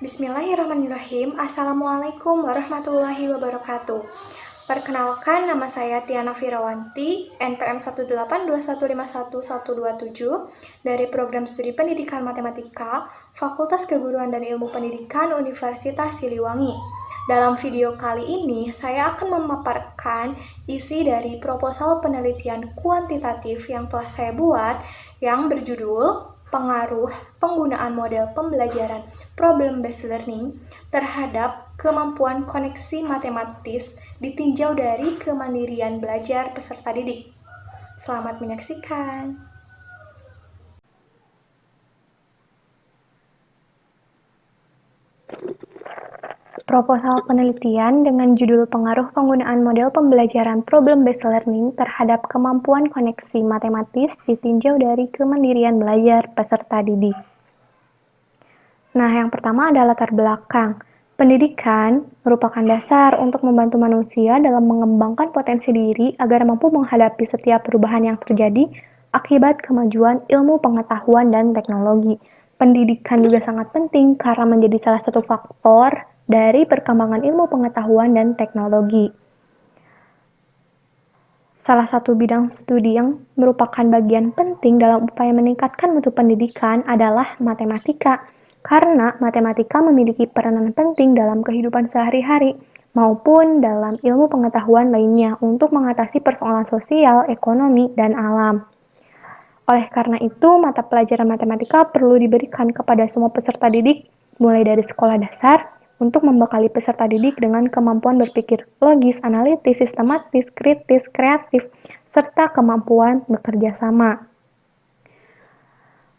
Bismillahirrahmanirrahim. Assalamualaikum warahmatullahi wabarakatuh. Perkenalkan, nama saya Tiana Firawanti, NPM 182151127 dari Program Studi Pendidikan Matematika, Fakultas Keguruan dan Ilmu Pendidikan Universitas Siliwangi. Dalam video kali ini, saya akan memaparkan isi dari proposal penelitian kuantitatif yang telah saya buat yang berjudul Pengaruh penggunaan model pembelajaran problem-based learning terhadap kemampuan koneksi matematis ditinjau dari kemandirian belajar peserta didik. Selamat menyaksikan. Proposal penelitian dengan judul Pengaruh Penggunaan Model Pembelajaran Problem-Based Learning terhadap Kemampuan Koneksi Matematis ditinjau dari kemandirian belajar peserta didik. Nah, yang pertama adalah latar belakang. Pendidikan merupakan dasar untuk membantu manusia dalam mengembangkan potensi diri agar mampu menghadapi setiap perubahan yang terjadi akibat kemajuan ilmu pengetahuan dan teknologi. Pendidikan juga sangat penting karena menjadi salah satu faktor dari perkembangan ilmu pengetahuan dan teknologi. Salah satu bidang studi yang merupakan bagian penting dalam upaya meningkatkan mutu pendidikan adalah matematika, karena matematika memiliki peranan penting dalam kehidupan sehari-hari maupun dalam ilmu pengetahuan lainnya untuk mengatasi persoalan sosial, ekonomi, dan alam. Oleh karena itu, mata pelajaran matematika perlu diberikan kepada semua peserta didik, mulai dari sekolah dasar, untuk membekali peserta didik dengan kemampuan berpikir logis, analitis, sistematis, kritis, kreatif, serta kemampuan bekerja sama.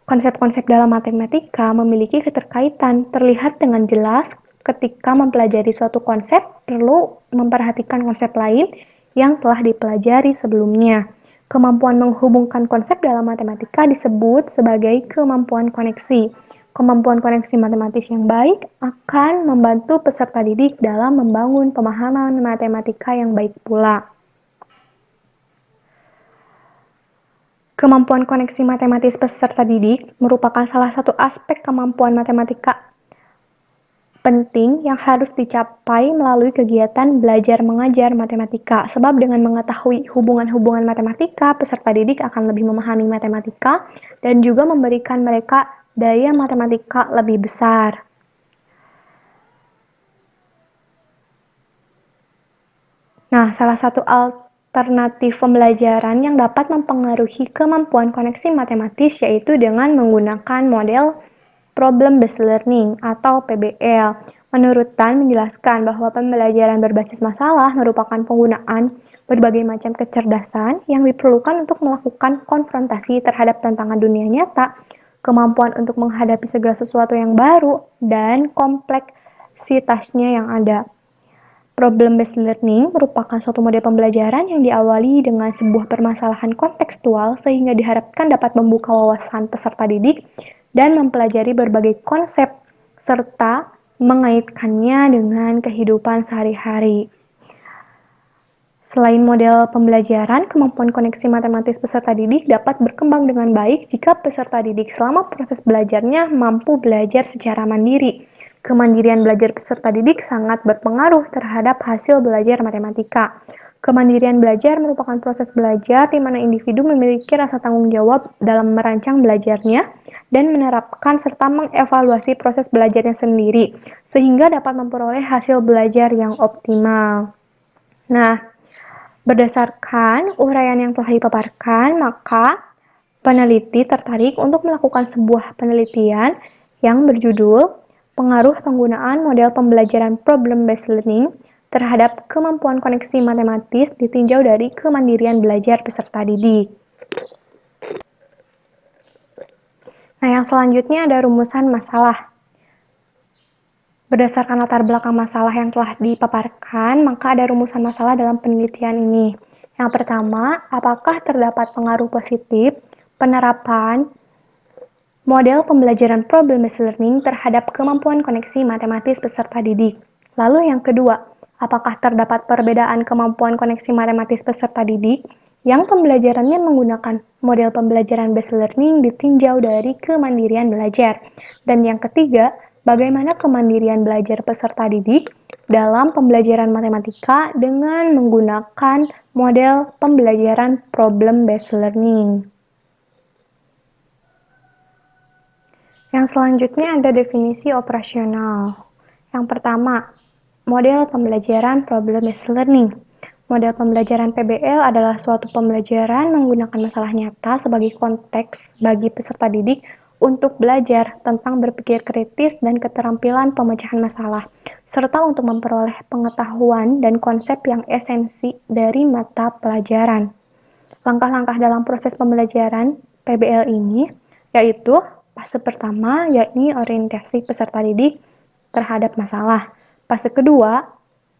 Konsep-konsep dalam matematika memiliki keterkaitan terlihat dengan jelas ketika mempelajari suatu konsep perlu memperhatikan konsep lain yang telah dipelajari sebelumnya. Kemampuan menghubungkan konsep dalam matematika disebut sebagai kemampuan koneksi. Kemampuan koneksi matematis yang baik akan membantu peserta didik dalam membangun pemahaman matematika yang baik pula. Kemampuan koneksi matematis peserta didik merupakan salah satu aspek kemampuan matematika penting yang harus dicapai melalui kegiatan belajar mengajar matematika. Sebab dengan mengetahui hubungan-hubungan matematika, peserta didik akan lebih memahami matematika dan juga memberikan mereka daya matematika lebih besar. Nah, salah satu alternatif pembelajaran yang dapat mempengaruhi kemampuan koneksi matematis yaitu dengan menggunakan model problem-based learning atau PBL. Menurut Tan menjelaskan bahwa pembelajaran berbasis masalah merupakan penggunaan berbagai macam kecerdasan yang diperlukan untuk melakukan konfrontasi terhadap tantangan dunia nyata, kemampuan untuk menghadapi segala sesuatu yang baru, dan kompleksitasnya yang ada. Problem-based learning merupakan suatu model pembelajaran yang diawali dengan sebuah permasalahan kontekstual sehingga diharapkan dapat membuka wawasan peserta didik dan mempelajari berbagai konsep serta mengaitkannya dengan kehidupan sehari-hari. Selain model pembelajaran, kemampuan koneksi matematis peserta didik dapat berkembang dengan baik jika peserta didik selama proses belajarnya mampu belajar secara mandiri. Kemandirian belajar peserta didik sangat berpengaruh terhadap hasil belajar matematika. Kemandirian belajar merupakan proses belajar di mana individu memiliki rasa tanggung jawab dalam merancang belajarnya dan menerapkan serta mengevaluasi proses belajarnya sendiri, sehingga dapat memperoleh hasil belajar yang optimal. Nah, berdasarkan uraian yang telah dipaparkan, maka peneliti tertarik untuk melakukan sebuah penelitian yang berjudul Pengaruh Penggunaan Model Pembelajaran Problem-Based Learning terhadap Kemampuan Koneksi Matematis ditinjau dari kemandirian belajar peserta didik. Nah, yang selanjutnya ada rumusan masalah. Berdasarkan latar belakang masalah yang telah dipaparkan, maka ada rumusan masalah dalam penelitian ini. Yang pertama, apakah terdapat pengaruh positif penerapan model pembelajaran problem-based learning terhadap kemampuan koneksi matematis peserta didik? Lalu yang kedua, apakah terdapat perbedaan kemampuan koneksi matematis peserta didik yang pembelajarannya menggunakan model pembelajaran based learning ditinjau dari kemandirian belajar? Dan yang ketiga, Bagaimana kemandirian belajar peserta didik dalam pembelajaran matematika dengan menggunakan model pembelajaran problem-based learning. Yang selanjutnya ada definisi operasional. Yang pertama, model pembelajaran problem-based learning. Model pembelajaran PBL adalah suatu pembelajaran menggunakan masalah nyata sebagai konteks bagi peserta didik untuk belajar tentang berpikir kritis dan keterampilan pemecahan masalah, serta untuk memperoleh pengetahuan dan konsep yang esensi dari mata pelajaran. Langkah-langkah dalam proses pembelajaran PBL ini yaitu fase pertama, yakni orientasi peserta didik terhadap masalah. Fase kedua,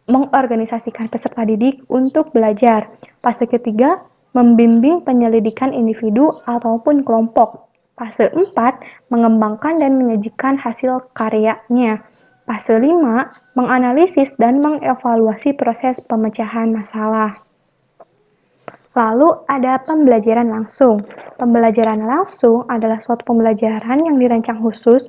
mengorganisasikan peserta didik untuk belajar. Fase ketiga, membimbing penyelidikan individu ataupun kelompok. Fase 4, mengembangkan dan menyajikan hasil karyanya. Fase 5, menganalisis dan mengevaluasi proses pemecahan masalah. Lalu ada pembelajaran langsung. Pembelajaran langsung adalah suatu pembelajaran yang dirancang khusus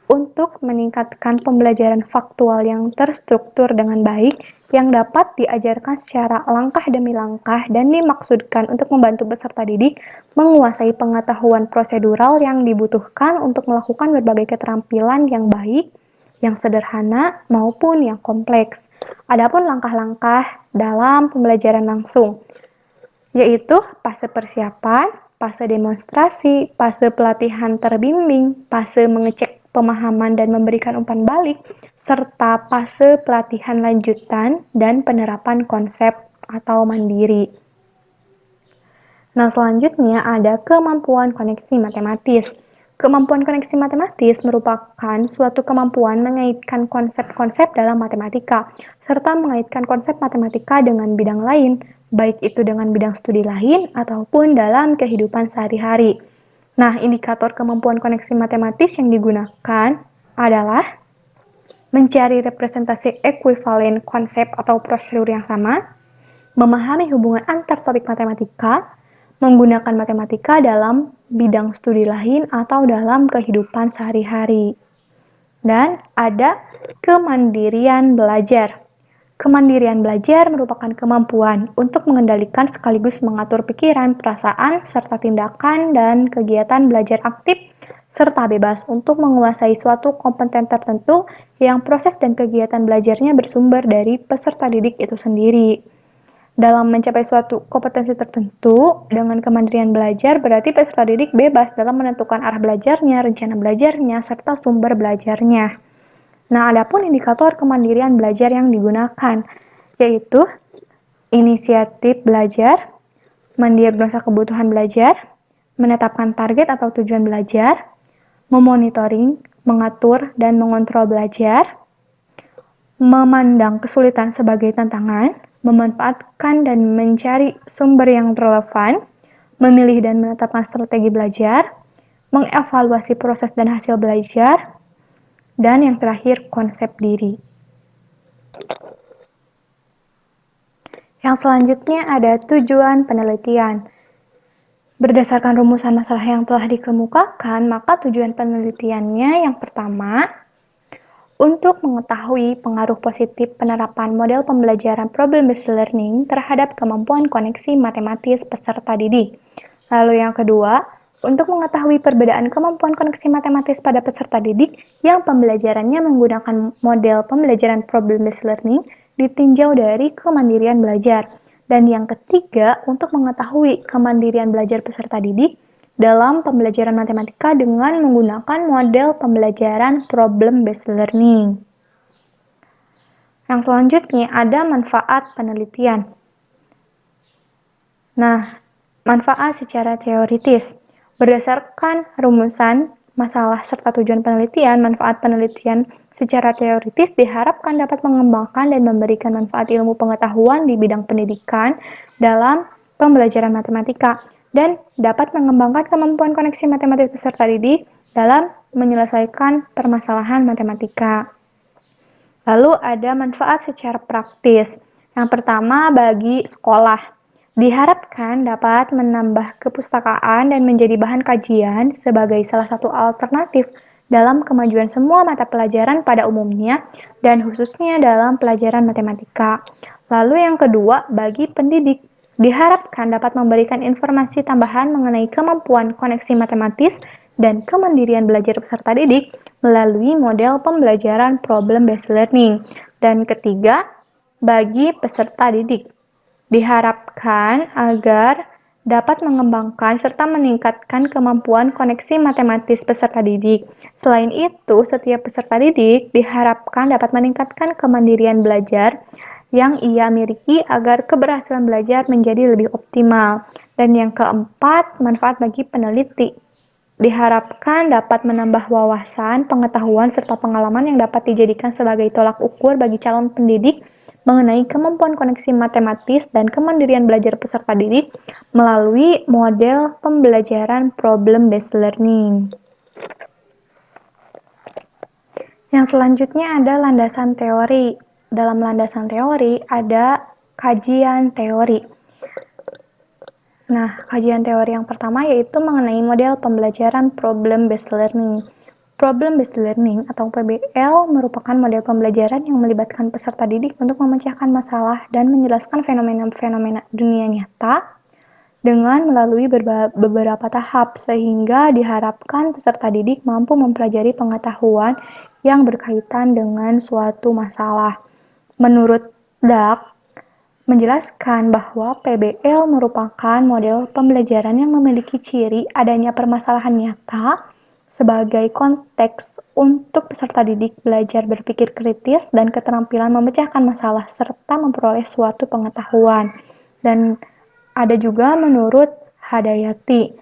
untuk meningkatkan pembelajaran faktual yang terstruktur dengan baik, yang dapat diajarkan secara langkah demi langkah dan dimaksudkan untuk membantu peserta didik menguasai pengetahuan prosedural yang dibutuhkan untuk melakukan berbagai keterampilan yang baik, yang sederhana maupun yang kompleks. Adapun langkah-langkah dalam pembelajaran langsung, yaitu fase persiapan, fase demonstrasi, fase pelatihan terbimbing, fase mengecek pemahaman dan memberikan umpan balik, serta fase pelatihan lanjutan dan penerapan konsep atau mandiri. Nah, selanjutnya ada kemampuan koneksi matematis. Kemampuan koneksi matematis merupakan suatu kemampuan mengaitkan konsep-konsep dalam matematika, serta mengaitkan konsep matematika dengan bidang lain, baik itu dengan bidang studi lain ataupun dalam kehidupan sehari-hari. Nah, indikator kemampuan koneksi matematis yang digunakan adalah mencari representasi ekuivalen konsep atau prosedur yang sama, memahami hubungan antar topik matematika, menggunakan matematika dalam bidang studi lain atau dalam kehidupan sehari-hari. Dan ada kemandirian belajar. Kemandirian belajar merupakan kemampuan untuk mengendalikan sekaligus mengatur pikiran, perasaan, serta tindakan dan kegiatan belajar aktif serta bebas untuk menguasai suatu kompeten tertentu yang proses dan kegiatan belajarnya bersumber dari peserta didik itu sendiri. Dalam mencapai suatu kompetensi tertentu dengan kemandirian belajar, berarti peserta didik bebas dalam menentukan arah belajarnya, rencana belajarnya, serta sumber belajarnya. Nah, adapun indikator kemandirian belajar yang digunakan, yaitu inisiatif belajar, mendiagnosa kebutuhan belajar, menetapkan target atau tujuan belajar, memonitoring, mengatur, dan mengontrol belajar, memandang kesulitan sebagai tantangan, memanfaatkan dan mencari sumber yang relevan, memilih dan menetapkan strategi belajar, mengevaluasi proses dan hasil belajar, dan yang terakhir konsep diri. Yang selanjutnya ada tujuan penelitian. Berdasarkan rumusan masalah yang telah dikemukakan, maka tujuan penelitiannya yang pertama, untuk mengetahui pengaruh positif penerapan model pembelajaran problem-based learning terhadap kemampuan koneksi matematis peserta didik. Lalu yang kedua, untuk mengetahui perbedaan kemampuan koneksi matematis pada peserta didik yang pembelajarannya menggunakan model pembelajaran problem-based learning ditinjau dari kemandirian belajar. Dan yang ketiga, untuk mengetahui kemandirian belajar peserta didik dalam pembelajaran matematika dengan menggunakan model pembelajaran problem-based learning. Yang selanjutnya ada manfaat penelitian. Nah, manfaat secara teoritis. Berdasarkan rumusan masalah serta tujuan penelitian, manfaat penelitian secara teoritis diharapkan dapat mengembangkan dan memberikan manfaat ilmu pengetahuan di bidang pendidikan dalam pembelajaran matematika dan dapat mengembangkan kemampuan koneksi matematis peserta didik dalam menyelesaikan permasalahan matematika. Lalu ada manfaat secara praktis. Yang pertama bagi sekolah. Diharapkan dapat menambah kepustakaan dan menjadi bahan kajian sebagai salah satu alternatif dalam kemajuan semua mata pelajaran pada umumnya dan khususnya dalam pelajaran matematika. Lalu yang kedua, bagi pendidik, diharapkan dapat memberikan informasi tambahan mengenai kemampuan koneksi matematis dan kemandirian belajar peserta didik melalui model pembelajaran problem-based learning. Dan ketiga, bagi peserta didik, diharapkan agar dapat mengembangkan serta meningkatkan kemampuan koneksi matematis peserta didik. Selain itu, setiap peserta didik diharapkan dapat meningkatkan kemandirian belajar yang ia miliki agar keberhasilan belajar menjadi lebih optimal. Dan yang keempat, manfaat bagi peneliti. Diharapkan dapat menambah wawasan, pengetahuan, serta pengalaman yang dapat dijadikan sebagai tolak ukur bagi calon pendidik mengenai kemampuan koneksi matematis dan kemandirian belajar peserta didik melalui model pembelajaran problem-based learning. Yang selanjutnya ada landasan teori. Dalam landasan teori ada kajian teori. Nah, kajian teori yang pertama yaitu mengenai model pembelajaran problem-based learning. Problem-based learning atau PBL merupakan model pembelajaran yang melibatkan peserta didik untuk memecahkan masalah dan menjelaskan fenomena-fenomena dunia nyata dengan melalui beberapa tahap sehingga diharapkan peserta didik mampu mempelajari pengetahuan yang berkaitan dengan suatu masalah. Menurut DAK, menjelaskan bahwa PBL merupakan model pembelajaran yang memiliki ciri adanya permasalahan nyata sebagai konteks untuk peserta didik belajar berpikir kritis dan keterampilan memecahkan masalah serta memperoleh suatu pengetahuan. Dan ada juga menurut Hadayati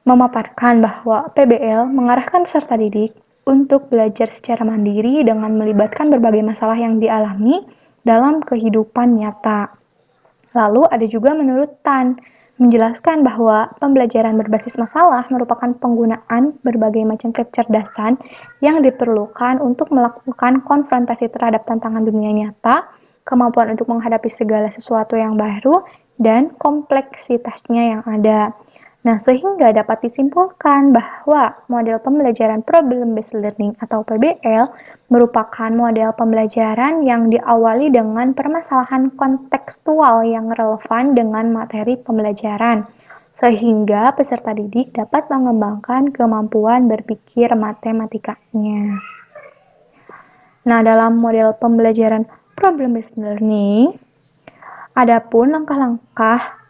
memaparkan bahwa PBL mengarahkan peserta didik untuk belajar secara mandiri dengan melibatkan berbagai masalah yang dialami dalam kehidupan nyata. Lalu ada juga menurut Tan menjelaskan bahwa pembelajaran berbasis masalah merupakan penggunaan berbagai macam kecerdasan yang diperlukan untuk melakukan konfrontasi terhadap tantangan dunia nyata, kemampuan untuk menghadapi segala sesuatu yang baru, dan kompleksitasnya yang ada. Nah, sehingga dapat disimpulkan bahwa model pembelajaran problem-based learning atau PBL merupakan model pembelajaran yang diawali dengan permasalahan kontekstual yang relevan dengan materi pembelajaran, sehingga peserta didik dapat mengembangkan kemampuan berpikir matematikanya. Nah, dalam model pembelajaran problem-based learning, adapun langkah-langkah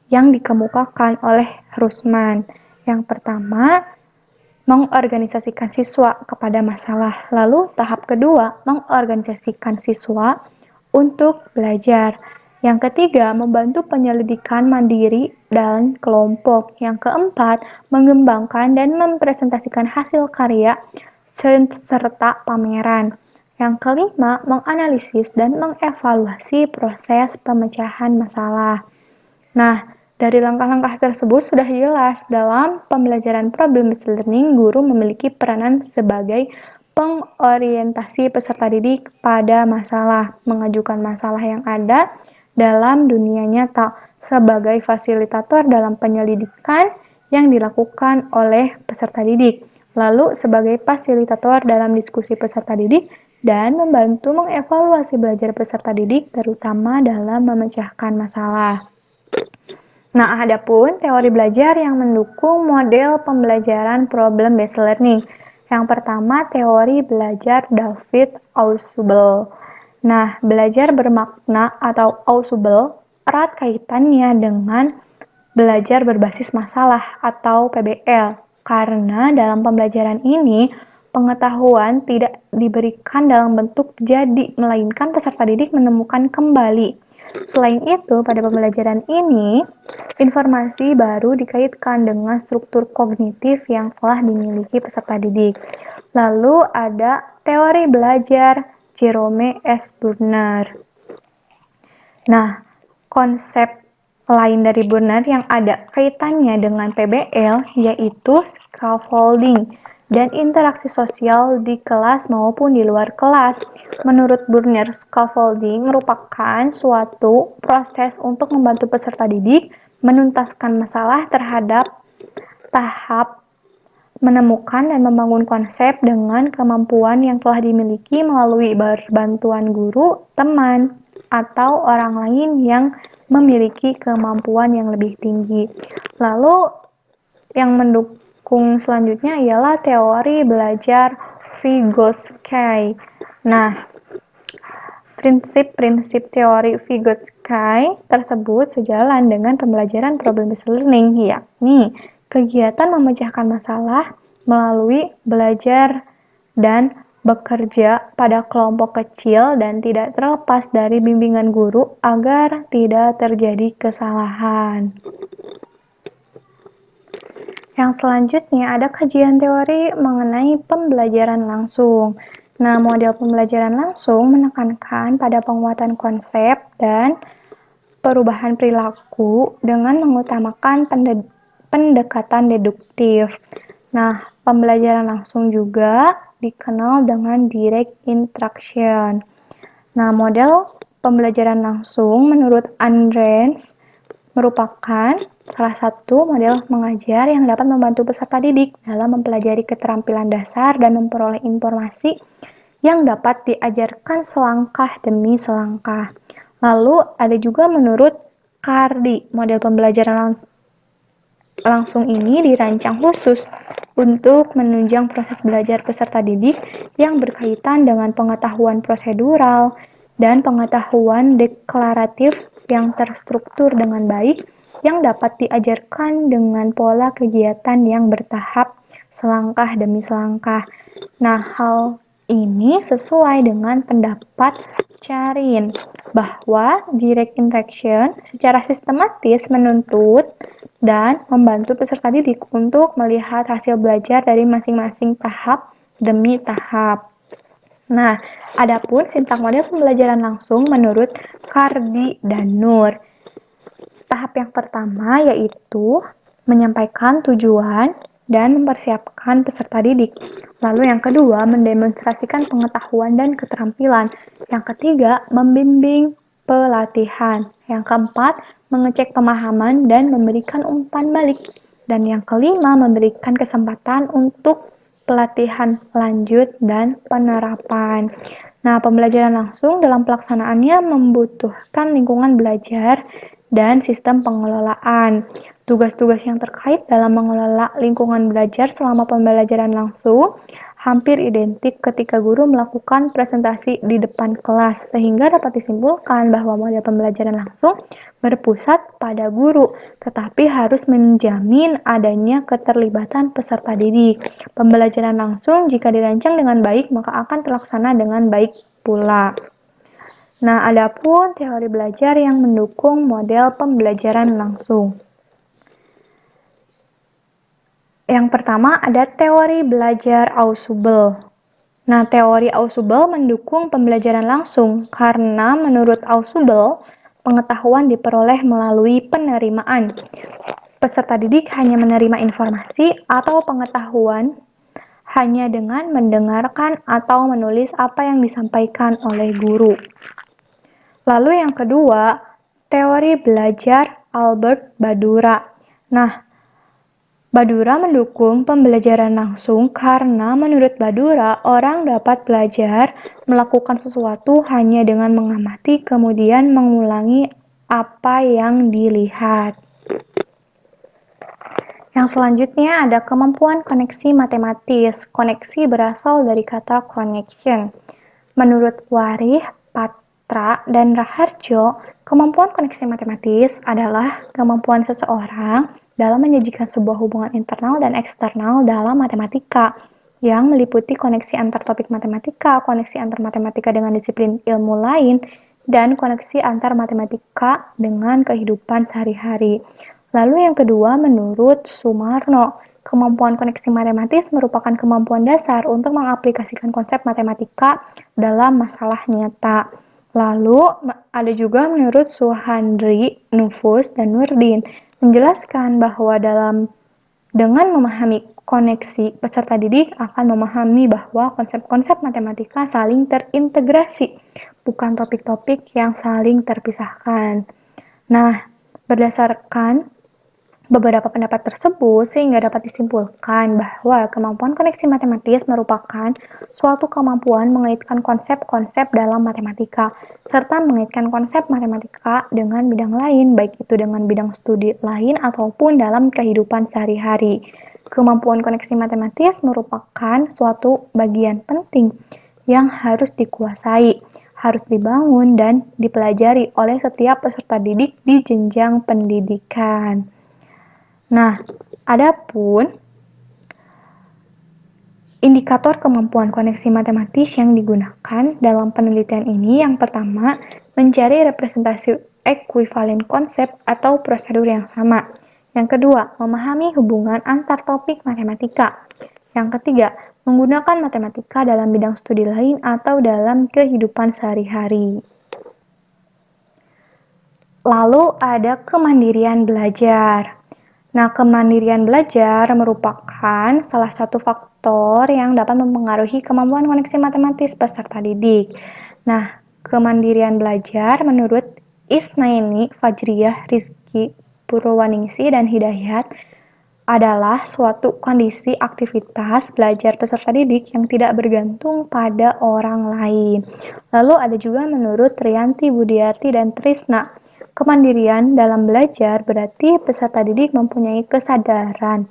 yang dikemukakan oleh Rusman. Yang pertama, mengorganisasikan siswa kepada masalah. Lalu tahap kedua, mengorganisasikan siswa untuk belajar. Yang ketiga, membantu penyelidikan mandiri dan kelompok. Yang keempat, mengembangkan dan mempresentasikan hasil karya serta pameran. Yang kelima, menganalisis dan mengevaluasi proses pemecahan masalah. Nah, dari langkah-langkah tersebut sudah jelas dalam pembelajaran problem-based learning, guru memiliki peranan sebagai pengorientasi peserta didik pada masalah, mengajukan masalah yang ada dalam dunia nyata sebagai fasilitator dalam penyelidikan yang dilakukan oleh peserta didik, lalu sebagai fasilitator dalam diskusi peserta didik, dan membantu mengevaluasi belajar peserta didik terutama dalam memecahkan masalah. Nah, adapun teori belajar yang mendukung model pembelajaran problem-based learning. Yang pertama, teori belajar David Ausubel. Nah, belajar bermakna atau Ausubel erat kaitannya dengan belajar berbasis masalah atau PBL. Karena dalam pembelajaran ini, pengetahuan tidak diberikan dalam bentuk jadi, melainkan peserta didik menemukan kembali. Selain itu, pada pembelajaran ini, informasi baru dikaitkan dengan struktur kognitif yang telah dimiliki peserta didik. Lalu ada teori belajar Jerome S. Burner. Nah, konsep lain dari Burner yang ada kaitannya dengan PBL yaitu scaffolding dan interaksi sosial di kelas maupun di luar kelas. Menurut Burner, scaffolding merupakan suatu proses untuk membantu peserta didik menuntaskan masalah terhadap tahap menemukan dan membangun konsep dengan kemampuan yang telah dimiliki melalui berbantuan guru, teman, atau orang lain yang memiliki kemampuan yang lebih tinggi. Lalu yang mendukung selanjutnya ialah teori belajar Vygotsky. Nah, prinsip-prinsip teori Vygotsky tersebut sejalan dengan pembelajaran problem-based learning, yakni kegiatan memecahkan masalah melalui belajar dan bekerja pada kelompok kecil dan tidak terlepas dari bimbingan guru agar tidak terjadi kesalahan. Yang selanjutnya ada kajian teori mengenai pembelajaran langsung. Nah, model pembelajaran langsung menekankan pada penguatan konsep dan perubahan perilaku dengan mengutamakan pendekatan deduktif. Nah, pembelajaran langsung juga dikenal dengan direct instruction. Nah, model pembelajaran langsung menurut Andreens merupakan salah satu model mengajar yang dapat membantu peserta didik dalam mempelajari keterampilan dasar dan memperoleh informasi yang dapat diajarkan selangkah demi selangkah. Lalu ada juga menurut Cardy, model pembelajaran langsung ini dirancang khusus untuk menunjang proses belajar peserta didik yang berkaitan dengan pengetahuan prosedural dan pengetahuan deklaratif yang terstruktur dengan baik yang dapat diajarkan dengan pola kegiatan yang bertahap selangkah demi selangkah. Nah, hal ini sesuai dengan pendapat Charin bahwa direct instruction secara sistematis menuntut dan membantu peserta didik untuk melihat hasil belajar dari masing-masing tahap demi tahap. Nah, adapun sintak model pembelajaran langsung menurut Cardy dan Nur. Tahap yang pertama yaitu menyampaikan tujuan dan mempersiapkan peserta didik. Lalu yang kedua, mendemonstrasikan pengetahuan dan keterampilan. Yang ketiga, membimbing pelatihan. Yang keempat, mengecek pemahaman dan memberikan umpan balik. Dan yang kelima, memberikan kesempatan untuk pelatihan lanjut dan penerapan. Nah, pembelajaran langsung dalam pelaksanaannya membutuhkan lingkungan belajar dan sistem pengelolaan. Tugas-tugas yang terkait dalam mengelola lingkungan belajar selama pembelajaran langsung hampir identik ketika guru melakukan presentasi di depan kelas, sehingga dapat disimpulkan bahwa model pembelajaran langsung berpusat pada guru, tetapi harus menjamin adanya keterlibatan peserta didik. Pembelajaran langsung jika dirancang dengan baik maka akan terlaksana dengan baik pula. Nah, adapun teori belajar yang mendukung model pembelajaran langsung. Yang pertama ada teori belajar Ausubel. Nah, teori Ausubel mendukung pembelajaran langsung karena menurut Ausubel, pengetahuan diperoleh melalui penerimaan. Peserta didik hanya menerima informasi atau pengetahuan hanya dengan mendengarkan atau menulis apa yang disampaikan oleh guru. Lalu yang kedua, teori belajar Albert Bandura. Nah, Bandura mendukung pembelajaran langsung karena menurut Bandura, orang dapat belajar melakukan sesuatu hanya dengan mengamati kemudian mengulangi apa yang dilihat. Yang selanjutnya ada kemampuan koneksi matematis. Koneksi berasal dari kata connection. Menurut Warih, Patra, dan Raharjo, kemampuan koneksi matematis adalah kemampuan seseorang dalam menyajikan sebuah hubungan internal dan eksternal dalam matematika yang meliputi koneksi antar topik matematika, koneksi antar matematika dengan disiplin ilmu lain, dan koneksi antar matematika dengan kehidupan sehari-hari. Lalu yang kedua, menurut Sumarno, kemampuan koneksi matematis merupakan kemampuan dasar untuk mengaplikasikan konsep matematika dalam masalah nyata. Lalu ada juga menurut Suhandri, Nufus, dan Nurdin menjelaskan bahwa dengan memahami koneksi, peserta didik akan memahami bahwa konsep-konsep matematika saling terintegrasi, bukan topik-topik yang saling terpisahkan. Nah, berdasarkan Beberapa pendapat tersebut sehingga dapat disimpulkan bahwa kemampuan koneksi matematis merupakan suatu kemampuan mengaitkan konsep-konsep dalam matematika, serta mengaitkan konsep matematika dengan bidang lain, baik itu dengan bidang studi lain ataupun dalam kehidupan sehari-hari. Kemampuan koneksi matematis merupakan suatu bagian penting yang harus dikuasai, harus dibangun dan dipelajari oleh setiap peserta didik di jenjang pendidikan. Nah, adapun indikator kemampuan koneksi matematis yang digunakan dalam penelitian ini yang pertama, mencari representasi ekuivalen konsep atau prosedur yang sama. Yang kedua, memahami hubungan antar topik matematika. Yang ketiga, menggunakan matematika dalam bidang studi lain atau dalam kehidupan sehari-hari. Lalu ada kemandirian belajar. Nah, kemandirian belajar merupakan salah satu faktor yang dapat mempengaruhi kemampuan koneksi matematis peserta didik. Nah, kemandirian belajar menurut Isnaini, Fajriyah, Rizky, Purwaningsi, dan Hidayat adalah suatu kondisi aktivitas belajar peserta didik yang tidak bergantung pada orang lain. Lalu ada juga menurut Trianti, Budiarti, dan Trisna. Kemandirian dalam belajar berarti peserta didik mempunyai kesadaran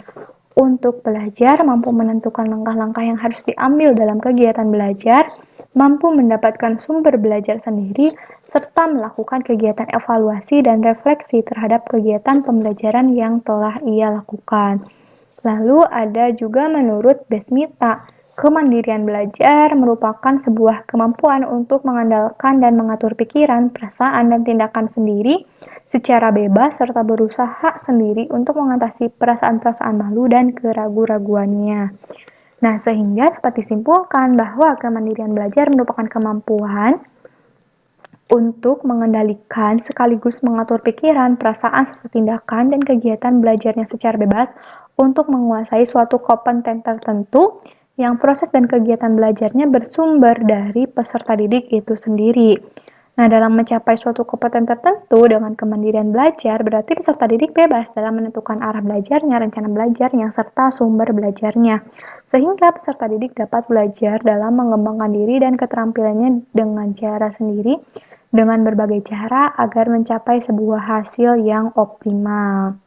untuk belajar, mampu menentukan langkah-langkah yang harus diambil dalam kegiatan belajar, mampu mendapatkan sumber belajar sendiri, serta melakukan kegiatan evaluasi dan refleksi terhadap kegiatan pembelajaran yang telah ia lakukan. Lalu ada juga menurut Desmita, kemandirian belajar merupakan sebuah kemampuan untuk mengandalkan dan mengatur pikiran, perasaan, dan tindakan sendiri secara bebas serta berusaha sendiri untuk mengatasi perasaan-perasaan malu dan keraguan-raguannya. Nah, sehingga dapat disimpulkan bahwa kemandirian belajar merupakan kemampuan untuk mengendalikan sekaligus mengatur pikiran, perasaan, serta tindakan dan kegiatan belajarnya secara bebas untuk menguasai suatu kompeten tertentu yang proses dan kegiatan belajarnya bersumber dari peserta didik itu sendiri. Nah, dalam mencapai suatu kompeten tertentu dengan kemandirian belajar, berarti peserta didik bebas dalam menentukan arah belajarnya, rencana belajarnya, serta sumber belajarnya. Sehingga peserta didik dapat belajar dalam mengembangkan diri dan keterampilannya dengan cara sendiri, dengan berbagai cara agar mencapai sebuah hasil yang optimal.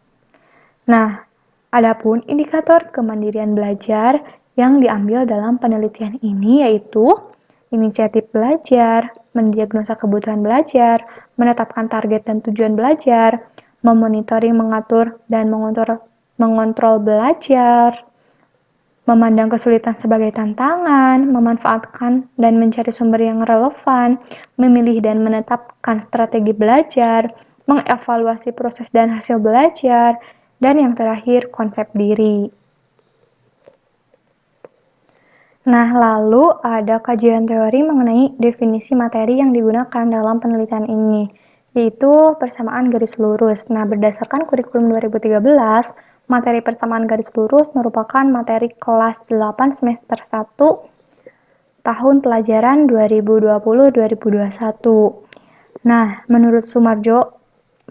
Nah, adapun indikator kemandirian belajar yang diambil dalam penelitian ini yaitu inisiatif belajar, mendiagnosa kebutuhan belajar, menetapkan target dan tujuan belajar, memonitoring, mengatur, dan mengontrol belajar, memandang kesulitan sebagai tantangan, memanfaatkan dan mencari sumber yang relevan, memilih dan menetapkan strategi belajar, mengevaluasi proses dan hasil belajar, dan yang terakhir konsep diri. Nah, lalu ada kajian teori mengenai definisi materi yang digunakan dalam penelitian ini, yaitu persamaan garis lurus. Nah, berdasarkan kurikulum 2013, materi persamaan garis lurus merupakan materi kelas 8 semester 1 tahun pelajaran 2020-2021. Nah, menurut Sumarjo,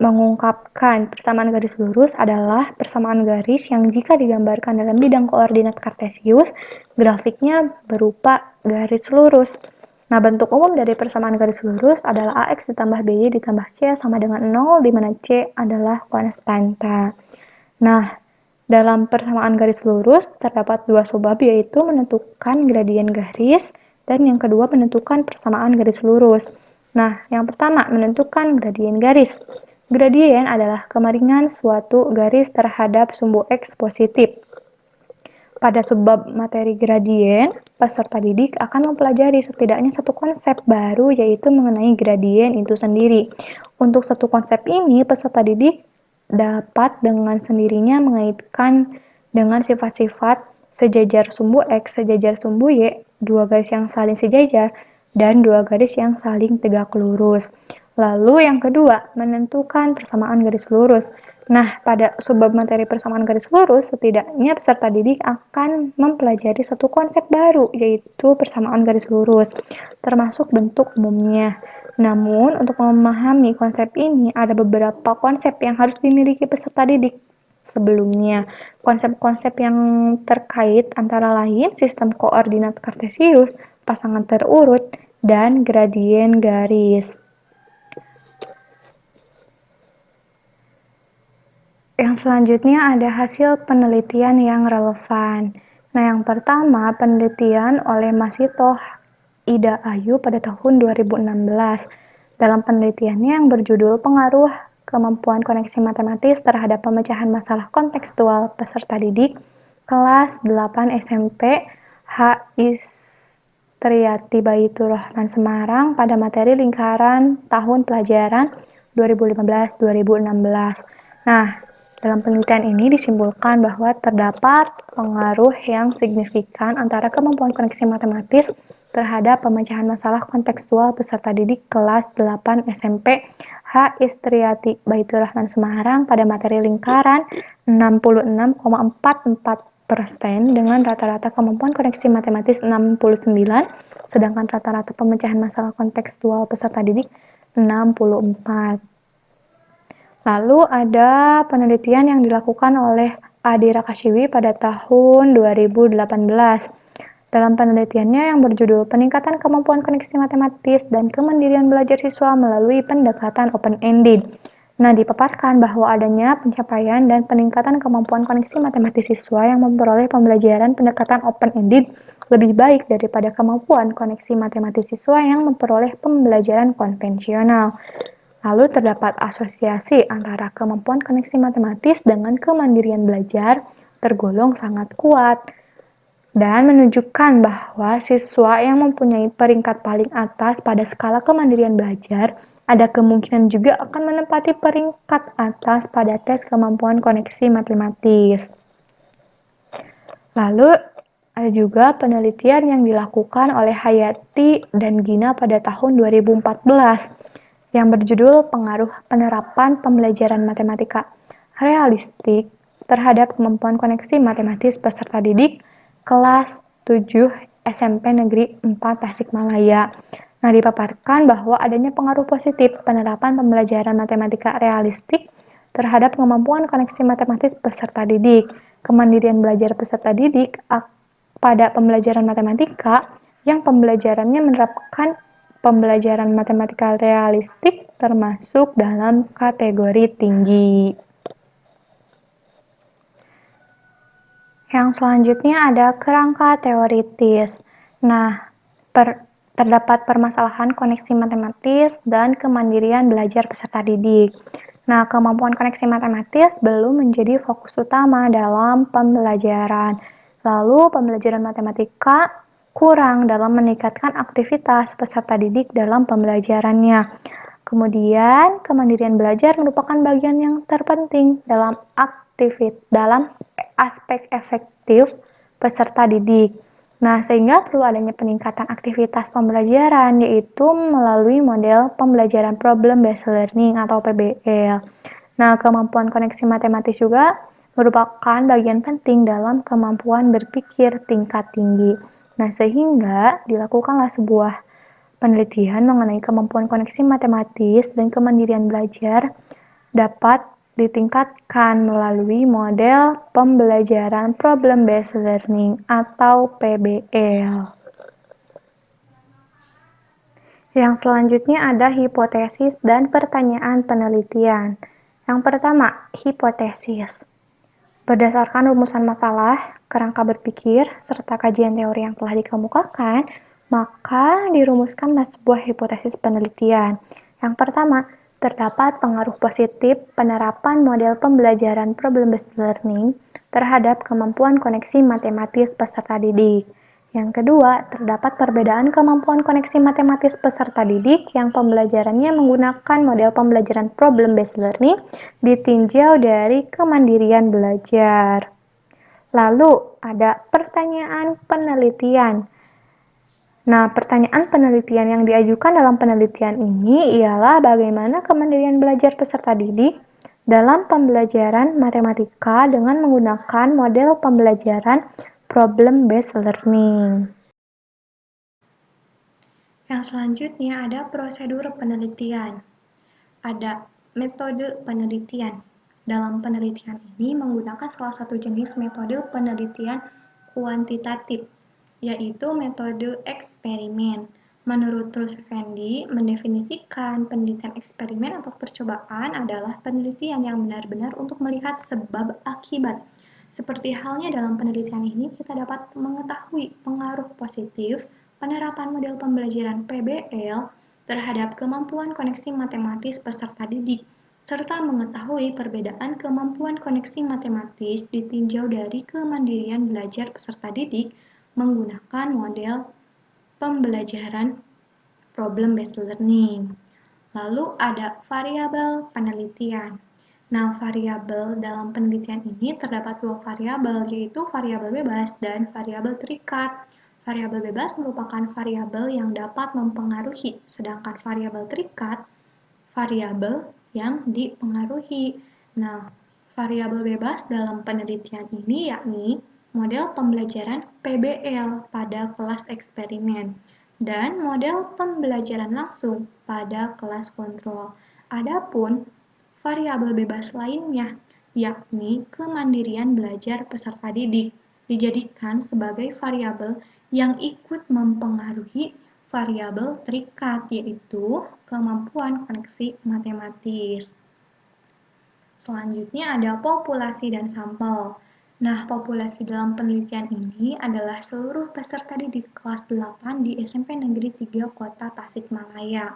mengungkapkan persamaan garis lurus adalah persamaan garis yang jika digambarkan dalam bidang koordinat kartesius, grafiknya berupa garis lurus. Nah, bentuk umum dari persamaan garis lurus adalah AX ditambah BY ditambah C sama dengan 0, di mana C adalah konstanta. Nah, dalam persamaan garis lurus terdapat dua subbab, yaitu menentukan gradien garis dan yang kedua menentukan persamaan garis lurus. Nah, yang pertama menentukan gradien garis. Gradien adalah kemiringan suatu garis terhadap sumbu X positif. Pada subbab materi gradien, peserta didik akan mempelajari setidaknya satu konsep baru, yaitu mengenai gradien itu sendiri. Untuk satu konsep ini, peserta didik dapat dengan sendirinya mengaitkan dengan sifat-sifat sejajar sumbu X, sejajar sumbu Y, dua garis yang saling sejajar, dan dua garis yang saling tegak lurus. Lalu yang kedua, menentukan persamaan garis lurus. Nah, pada subbab materi persamaan garis lurus, setidaknya peserta didik akan mempelajari satu konsep baru, yaitu persamaan garis lurus, termasuk bentuk umumnya. Namun, untuk memahami konsep ini, ada beberapa konsep yang harus dimiliki peserta didik. sebelumnya. Konsep-konsep yang terkait antara lain sistem koordinat kartesius, pasangan terurut, dan gradien garis. Yang selanjutnya ada hasil penelitian yang relevan. Nah, yang pertama penelitian oleh Masito Ida Ayu pada tahun 2016. Dalam penelitiannya yang berjudul Pengaruh Kemampuan Koneksi Matematis terhadap Pemecahan Masalah Kontekstual Peserta Didik kelas 8 SMP H. Istriati Baitur Rahman Semarang pada materi lingkaran tahun pelajaran 2015-2016. Nah, dalam penelitian ini disimpulkan bahwa terdapat pengaruh yang signifikan antara kemampuan koneksi matematis terhadap pemecahan masalah kontekstual peserta didik kelas 8 SMP H. Istriati Baitur Rahman Semarang pada materi lingkaran 66,44% dengan rata-rata kemampuan koneksi matematis 69, sedangkan rata-rata pemecahan masalah kontekstual peserta didik 64. Lalu ada penelitian yang dilakukan oleh Adi Rakashiwi pada tahun 2018. Dalam penelitiannya yang berjudul Peningkatan Kemampuan Koneksi Matematis dan Kemandirian Belajar Siswa Melalui Pendekatan Open-Ended. Nah, dipaparkan bahwa adanya pencapaian dan peningkatan kemampuan koneksi matematis siswa yang memperoleh pembelajaran pendekatan open-ended lebih baik daripada kemampuan koneksi matematis siswa yang memperoleh pembelajaran konvensional. Lalu terdapat asosiasi antara kemampuan koneksi matematis dengan kemandirian belajar tergolong sangat kuat dan menunjukkan bahwa siswa yang mempunyai peringkat paling atas pada skala kemandirian belajar ada kemungkinan juga akan menempati peringkat atas pada tes kemampuan koneksi matematis. Lalu ada juga penelitian yang dilakukan oleh Hayati dan Gina pada tahun 2014 yang berjudul Pengaruh Penerapan Pembelajaran Matematika Realistik terhadap Kemampuan Koneksi Matematis Peserta Didik kelas 7 SMP Negeri 4 Tasikmalaya. Nah, dipaparkan bahwa adanya pengaruh positif penerapan pembelajaran matematika realistik terhadap kemampuan koneksi matematis peserta didik, kemandirian belajar peserta didik pada pembelajaran matematika yang pembelajarannya menerapkan pembelajaran matematika realistik termasuk dalam kategori tinggi. Yang selanjutnya ada kerangka teoritis. Nah, terdapat permasalahan koneksi matematis dan kemandirian belajar peserta didik. Nah, kemampuan koneksi matematis belum menjadi fokus utama dalam pembelajaran. Lalu, pembelajaran matematika kurang dalam meningkatkan aktivitas peserta didik dalam pembelajarannya. Kemudian, kemandirian belajar merupakan bagian yang terpenting dalam aspek efektif peserta didik. Nah, sehingga perlu adanya peningkatan aktivitas pembelajaran, yaitu melalui model pembelajaran Problem Based Learning atau PBL. Nah, kemampuan koneksi matematis juga merupakan bagian penting dalam kemampuan berpikir tingkat tinggi. Nah, sehingga dilakukanlah sebuah penelitian mengenai kemampuan koneksi matematis dan kemandirian belajar dapat ditingkatkan melalui model pembelajaran Problem Based Learning atau PBL. Yang selanjutnya ada hipotesis dan pertanyaan penelitian. Yang pertama, hipotesis. Berdasarkan rumusan masalah, kerangka berpikir, serta kajian teori yang telah dikemukakan, maka dirumuskanlah sebuah hipotesis penelitian. Yang pertama, terdapat pengaruh positif penerapan model pembelajaran problem-based learning terhadap kemampuan koneksi matematis peserta didik. Yang kedua, terdapat perbedaan kemampuan koneksi matematis peserta didik yang pembelajarannya menggunakan model pembelajaran problem-based learning ditinjau dari kemandirian belajar. Lalu, ada pertanyaan penelitian. Nah, pertanyaan penelitian yang diajukan dalam penelitian ini ialah bagaimana kemandirian belajar peserta didik dalam pembelajaran matematika dengan menggunakan model pembelajaran problem-based learning. Yang selanjutnya ada prosedur penelitian. Ada metode penelitian. Dalam penelitian ini menggunakan salah satu jenis metode penelitian kuantitatif, yaitu metode eksperimen. Menurut Truls Effendi, mendefinisikan penelitian eksperimen atau percobaan adalah penelitian yang benar-benar untuk melihat sebab akibat. Seperti halnya dalam penelitian ini, kita dapat mengetahui pengaruh positif penerapan model pembelajaran PBL terhadap kemampuan koneksi matematis peserta didik, serta mengetahui perbedaan kemampuan koneksi matematis ditinjau dari kemandirian belajar peserta didik menggunakan model pembelajaran problem based learning. Lalu ada variabel penelitian. Nah, variabel dalam penelitian ini terdapat dua variabel, yaitu variabel bebas dan variabel terikat. Variabel bebas merupakan variabel yang dapat mempengaruhi, sedangkan variabel terikat variabel yang dipengaruhi. Nah, variabel bebas dalam penelitian ini yakni model pembelajaran PBL pada kelas eksperimen dan model pembelajaran langsung pada kelas kontrol. Adapun variabel bebas lainnya, yakni kemandirian belajar peserta didik, dijadikan sebagai variabel yang ikut mempengaruhi variabel terikat, yaitu kemampuan koneksi matematis. Selanjutnya ada populasi dan sampel. Nah, populasi dalam penelitian ini adalah seluruh peserta didik kelas 8 di SMP Negeri 3 Kota Tasikmalaya.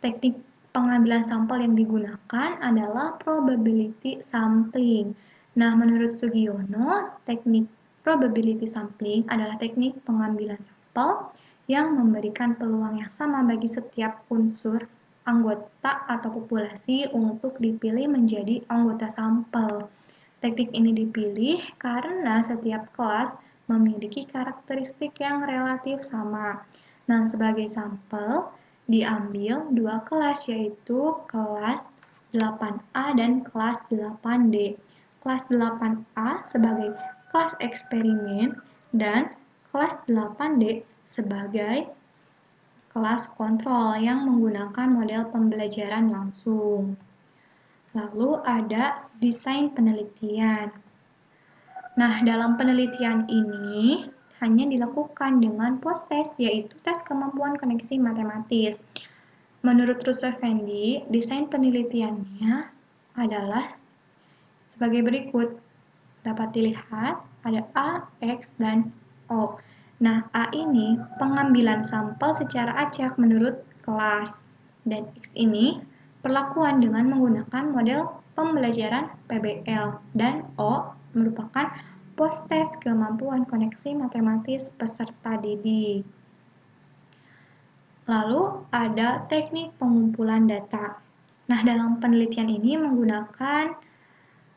Teknik pengambilan sampel yang digunakan adalah probability sampling. Nah, menurut Sugiono, teknik probability sampling adalah teknik pengambilan sampel yang memberikan peluang yang sama bagi setiap unsur anggota atau populasi untuk dipilih menjadi anggota sampel. Teknik ini dipilih karena setiap kelas memiliki karakteristik yang relatif sama. Nah, sebagai sampel, diambil dua kelas, yaitu kelas 8A dan kelas 8D. Kelas 8A sebagai kelas eksperimen dan kelas 8D sebagai kelas kontrol yang menggunakan model pembelajaran langsung. Lalu ada desain penelitian. Nah, dalam penelitian ini hanya dilakukan dengan post-test, yaitu tes kemampuan koneksi matematis. Menurut Truls Effendi, desain penelitiannya adalah sebagai berikut. Dapat dilihat ada A, X, dan O. Nah, A ini pengambilan sampel secara acak menurut kelas, dan X ini perlakuan dengan menggunakan model pembelajaran PBL, dan O merupakan post-test kemampuan koneksi matematis peserta didik. Lalu ada teknik pengumpulan data. Nah, dalam penelitian ini menggunakan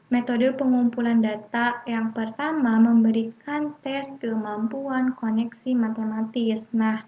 metode pengumpulan data yang pertama memberikan tes kemampuan koneksi matematis. Nah,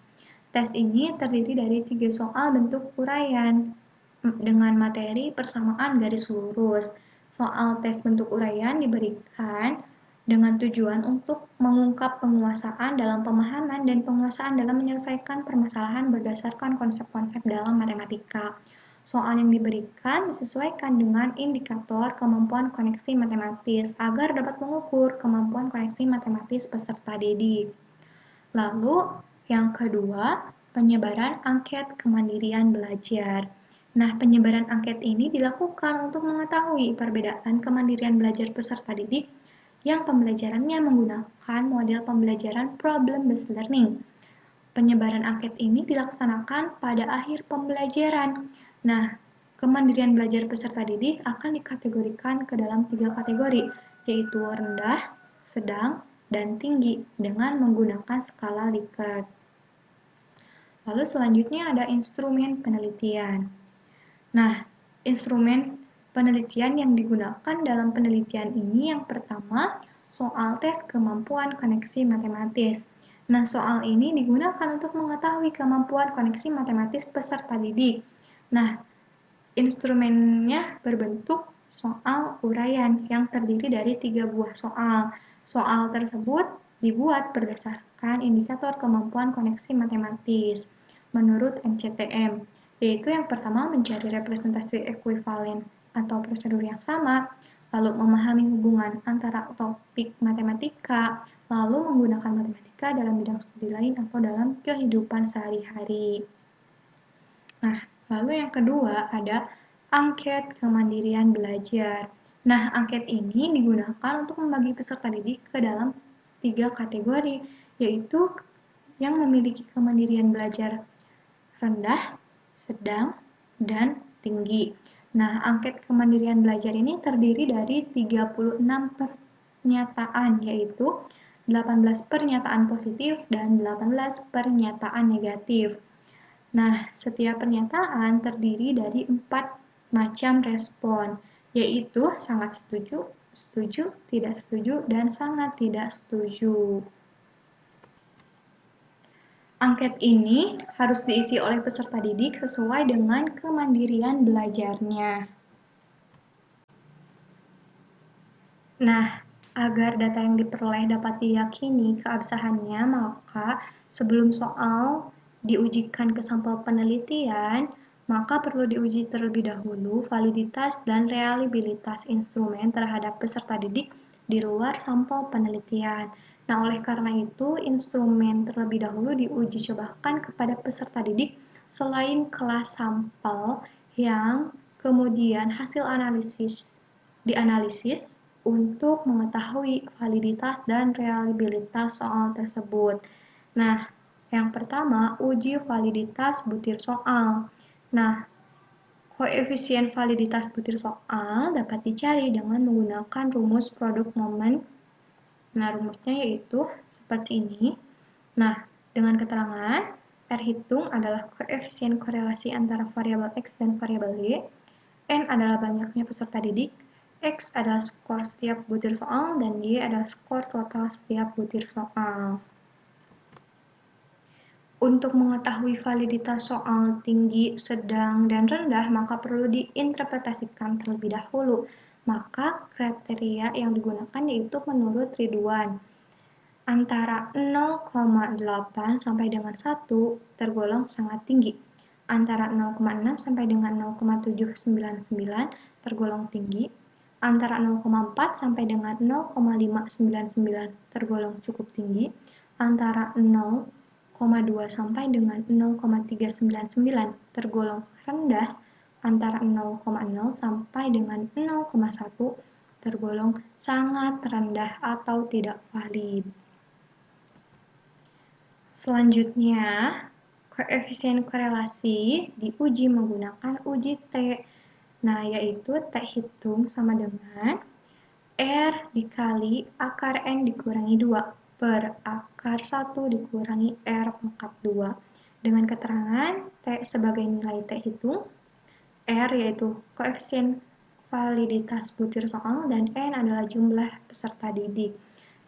tes ini terdiri dari 3 soal bentuk uraian dengan materi persamaan garis lurus. Soal tes bentuk uraian diberikan dengan tujuan untuk mengungkap penguasaan dalam pemahaman dan penguasaan dalam menyelesaikan permasalahan berdasarkan konsep-konsep dalam matematika. Soal yang diberikan disesuaikan dengan indikator kemampuan koneksi matematis agar dapat mengukur kemampuan koneksi matematis peserta didik. Lalu, yang kedua, penyebaran angket kemandirian belajar. Nah, penyebaran angket ini dilakukan untuk mengetahui perbedaan kemandirian belajar peserta didik yang pembelajarannya menggunakan model pembelajaran problem-based learning. Penyebaran angket ini dilaksanakan pada akhir pembelajaran. Nah, kemandirian belajar peserta didik akan dikategorikan ke dalam 3 kategori, yaitu rendah, sedang, dan tinggi dengan menggunakan skala Likert. Lalu selanjutnya ada instrumen penelitian. Nah, instrumen penelitian yang digunakan dalam penelitian ini yang pertama, soal tes kemampuan koneksi matematis. Nah, soal ini digunakan untuk mengetahui kemampuan koneksi matematis peserta didik. Nah, instrumennya berbentuk soal uraian yang terdiri dari 3 buah soal. Soal tersebut dibuat berdasarkan indikator kemampuan koneksi matematis menurut MCTM, yaitu yang pertama mencari representasi ekuivalen atau prosedur yang sama, lalu memahami hubungan antara topik matematika, lalu menggunakan matematika dalam bidang studi lain atau dalam kehidupan sehari-hari. Nah, lalu yang kedua ada angket kemandirian belajar. Nah, angket ini digunakan untuk membagi peserta didik ke dalam 3 kategori, yaitu yang memiliki kemandirian belajar rendah, sedang, dan tinggi. Nah, angket kemandirian belajar ini terdiri dari 36 pernyataan, yaitu 18 pernyataan positif dan 18 pernyataan negatif. Nah, setiap pernyataan terdiri dari 4 macam respon, yaitu sangat setuju, setuju, tidak setuju, dan sangat tidak setuju. Angket ini harus diisi oleh peserta didik sesuai dengan kemandirian belajarnya. Nah, agar data yang diperoleh dapat diyakini keabsahannya, maka sebelum soal diujikan ke sampel penelitian, maka perlu diuji terlebih dahulu validitas dan reliabilitas instrumen terhadap peserta didik di luar sampel penelitian. Nah, oleh karena itu, instrumen terlebih dahulu diuji cobakan kepada peserta didik selain kelas sampel yang kemudian hasil analisis dianalisis untuk mengetahui validitas dan reliabilitas soal tersebut. Nah, yang pertama, uji validitas butir soal. Nah, koefisien validitas butir soal dapat dicari dengan menggunakan rumus produk momen. Nah, rumusnya yaitu seperti ini. Nah, dengan keterangan, R hitung adalah koefisien korelasi antara variabel X dan variabel Y, N adalah banyaknya peserta didik, X adalah skor setiap butir soal, dan Y adalah skor total setiap butir soal. Untuk mengetahui validitas soal tinggi, sedang, dan rendah, maka perlu diinterpretasikan terlebih dahulu. Maka kriteria yang digunakan yaitu menurut Ridwan. Antara 0,8 sampai dengan 1 tergolong sangat tinggi. Antara 0,6 sampai dengan 0,799 tergolong tinggi. Antara 0,4 sampai dengan 0,599 tergolong cukup tinggi. Antara 0,2 sampai dengan 0,399 tergolong rendah. Antara 0,0 sampai dengan 0,1 tergolong sangat rendah atau tidak valid. Selanjutnya, koefisien korelasi diuji menggunakan uji T. Nah, yaitu T hitung sama dengan R dikali akar N dikurangi 2 per akar 1 dikurangi R pangkat 2. Dengan keterangan T sebagai nilai T hitung, R yaitu koefisien validitas butir soal, dan N adalah jumlah peserta didik.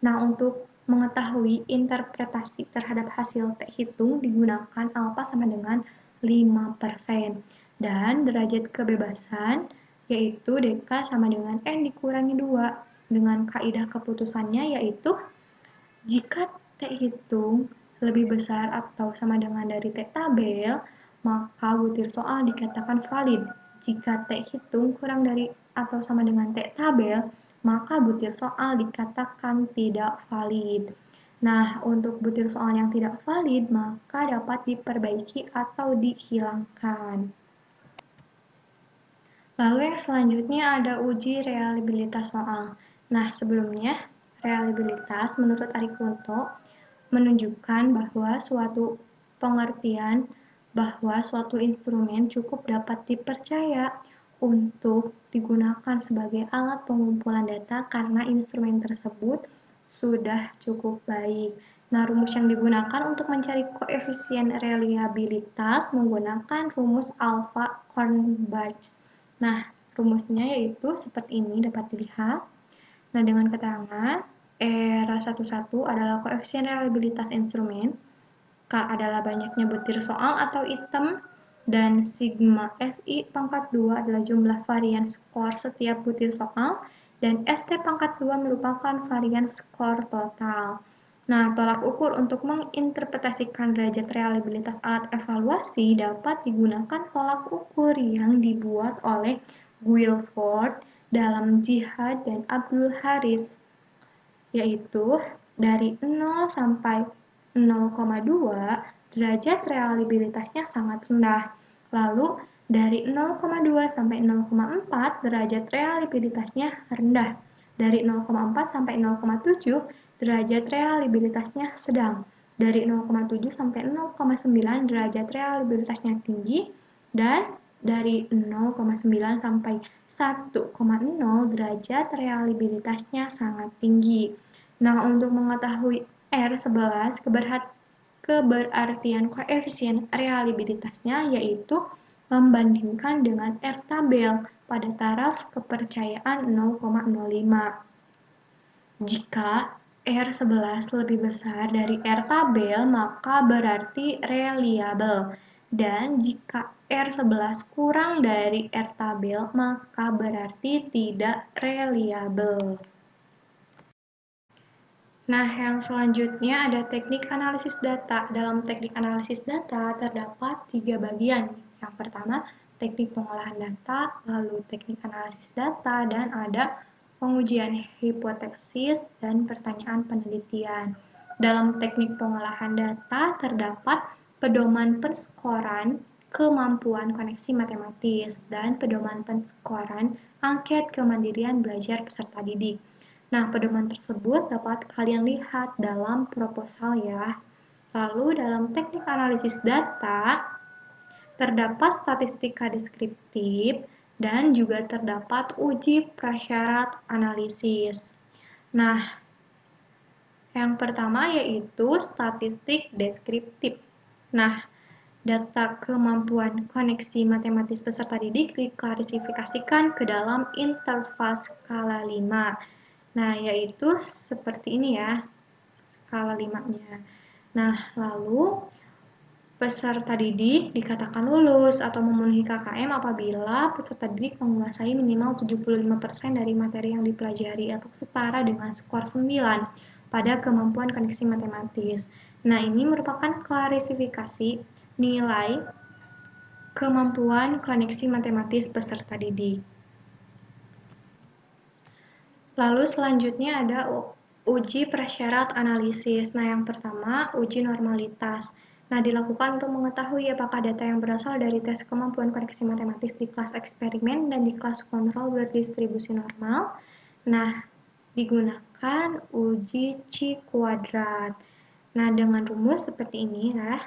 Nah, untuk mengetahui interpretasi terhadap hasil T hitung digunakan alfa sama dengan 5%. Dan derajat kebebasan yaitu dk sama dengan N dikurangi 2. Dengan kaidah keputusannya yaitu jika T hitung lebih besar atau sama dengan dari T tabel, maka butir soal dikatakan valid. Jika T hitung kurang dari atau sama dengan T tabel, maka butir soal dikatakan tidak valid. Nah, untuk butir soal yang tidak valid, maka dapat diperbaiki atau dihilangkan. Lalu yang selanjutnya ada uji reliabilitas soal. Nah, sebelumnya, reliabilitas menurut Arikunto menunjukkan bahwa suatu pengertian bahwa suatu instrumen cukup dapat dipercaya untuk digunakan sebagai alat pengumpulan data karena instrumen tersebut sudah cukup baik. Nah, rumus yang digunakan untuk mencari koefisien reliabilitas menggunakan rumus Alpha-Kornbach. Nah, rumusnya yaitu seperti ini dapat dilihat. Nah, dengan keterangan R11 adalah koefisien reliabilitas instrumen, K adalah banyaknya butir soal atau item, dan sigma SI pangkat 2 adalah jumlah varian skor setiap butir soal, dan ST pangkat 2 merupakan varian skor total. Nah, tolak ukur untuk menginterpretasikan derajat reliabilitas alat evaluasi dapat digunakan tolak ukur yang dibuat oleh Guilford dalam Jihad dan Abdul Haris, yaitu dari 0 sampai 0,2 derajat reliabilitasnya sangat rendah. Lalu dari 0,2 sampai 0,4 derajat reliabilitasnya rendah. Dari 0,4 sampai 0,7 derajat reliabilitasnya sedang. Dari 0,7 sampai 0,9 derajat reliabilitasnya tinggi, dan dari 0,9 sampai 1,0 derajat reliabilitasnya sangat tinggi. Nah, untuk mengetahui R11, keberartian koefisien reliabilitasnya yaitu membandingkan dengan R tabel pada taraf kepercayaan 0,05. Jika R11 lebih besar dari R tabel, maka berarti reliable. Dan jika R11 kurang dari R tabel, maka berarti tidak reliable. Nah, yang selanjutnya ada teknik analisis data. Dalam teknik analisis data terdapat 3 bagian. Yang pertama, teknik pengolahan data, lalu teknik analisis data, dan ada pengujian hipotesis dan pertanyaan penelitian. Dalam teknik pengolahan data terdapat pedoman penskoran kemampuan koneksi matematis dan pedoman penskoran angket kemandirian belajar peserta didik. Nah, pedoman tersebut dapat kalian lihat dalam proposal ya. Lalu dalam teknik analisis data, terdapat statistika deskriptif dan juga terdapat uji prasyarat analisis. Nah, yang pertama yaitu statistik deskriptif. Nah, data kemampuan koneksi matematis peserta didik diklasifikasikan ke dalam interval skala 5. Nah, yaitu seperti ini ya, skala 5-nya. Nah, lalu peserta didik dikatakan lulus atau memenuhi KKM apabila peserta didik menguasai minimal 75% dari materi yang dipelajari atau setara dengan skor 9 pada kemampuan koneksi matematis. Nah, ini merupakan klasifikasi nilai kemampuan koneksi matematis peserta didik. Lalu selanjutnya ada uji prasyarat analisis. Nah, yang pertama uji normalitas. Nah, dilakukan untuk mengetahui apakah data yang berasal dari tes kemampuan koneksi matematis di kelas eksperimen dan di kelas kontrol berdistribusi normal. Nah, digunakan uji C kuadrat. Nah, dengan rumus seperti ini ya.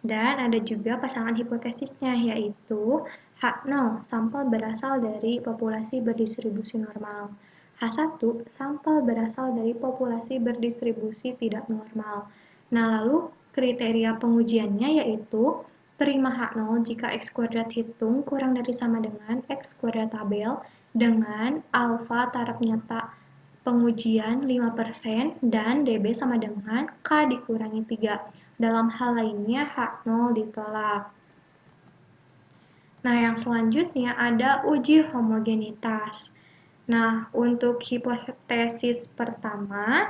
Dan ada juga pasangan hipotesisnya, yaitu H0, sampel berasal dari populasi berdistribusi normal. H1, sampel berasal dari populasi berdistribusi tidak normal. Nah, lalu kriteria pengujiannya yaitu terima H0 jika X kuadrat hitung kurang dari sama dengan X kuadrat tabel dengan alfa taraf nyata pengujian 5% dan DB sama dengan K dikurangi 3. Dalam hal lainnya H0 ditolak. Nah, yang selanjutnya ada uji homogenitas. Nah, untuk hipotesis pertama,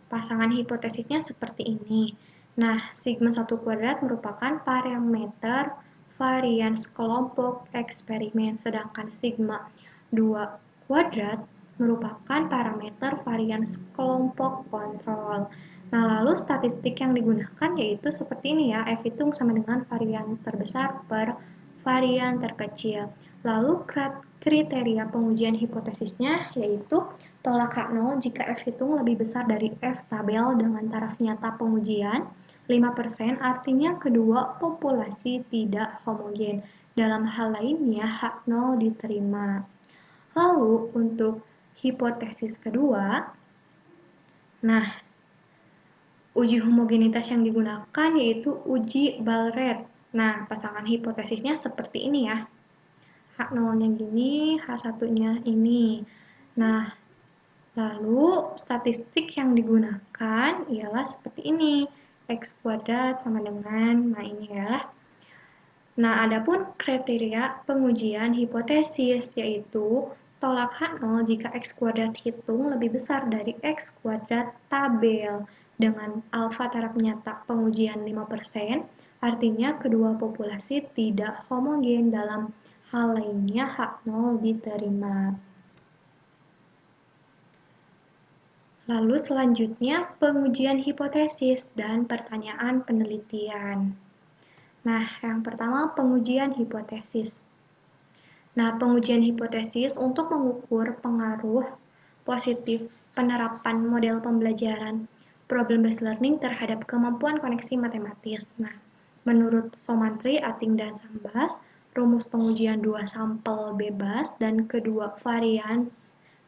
pasangan hipotesisnya seperti ini. Nah, sigma 1 kuadrat merupakan parameter varians kelompok eksperimen, sedangkan sigma 2 kuadrat merupakan parameter varians kelompok kontrol. Nah, lalu statistik yang digunakan yaitu seperti ini ya, F hitung sama dengan varian terbesar per varian terkecil. Lalu kriteria pengujian hipotesisnya yaitu tolak H0 jika F hitung lebih besar dari F tabel dengan taraf nyata pengujian 5%, artinya kedua populasi tidak homogen. Dalam hal lainnya H0 diterima. Lalu untuk hipotesis kedua, nah uji homogenitas yang digunakan yaitu uji Ballrate. Nah, pasangan hipotesisnya seperti ini ya. H0-nya gini, H1-nya ini. Nah, lalu statistik yang digunakan ialah seperti ini. X kuadrat sama dengan, nah ini ya. Nah, adapun kriteria pengujian hipotesis yaitu tolak H0 jika X kuadrat hitung lebih besar dari X kuadrat tabel dengan alfa taraf nyata pengujian 5%, artinya kedua populasi tidak homogen. Dalam hal lainnya hak nol diterima. Lalu selanjutnya pengujian hipotesis dan pertanyaan penelitian. Nah, yang pertama pengujian hipotesis. Nah, pengujian hipotesis untuk mengukur pengaruh positif penerapan model pembelajaran problem-based learning terhadap kemampuan koneksi matematis. Nah, menurut Somantri, Ating, dan Sambas, rumus pengujian dua sampel bebas dan kedua varian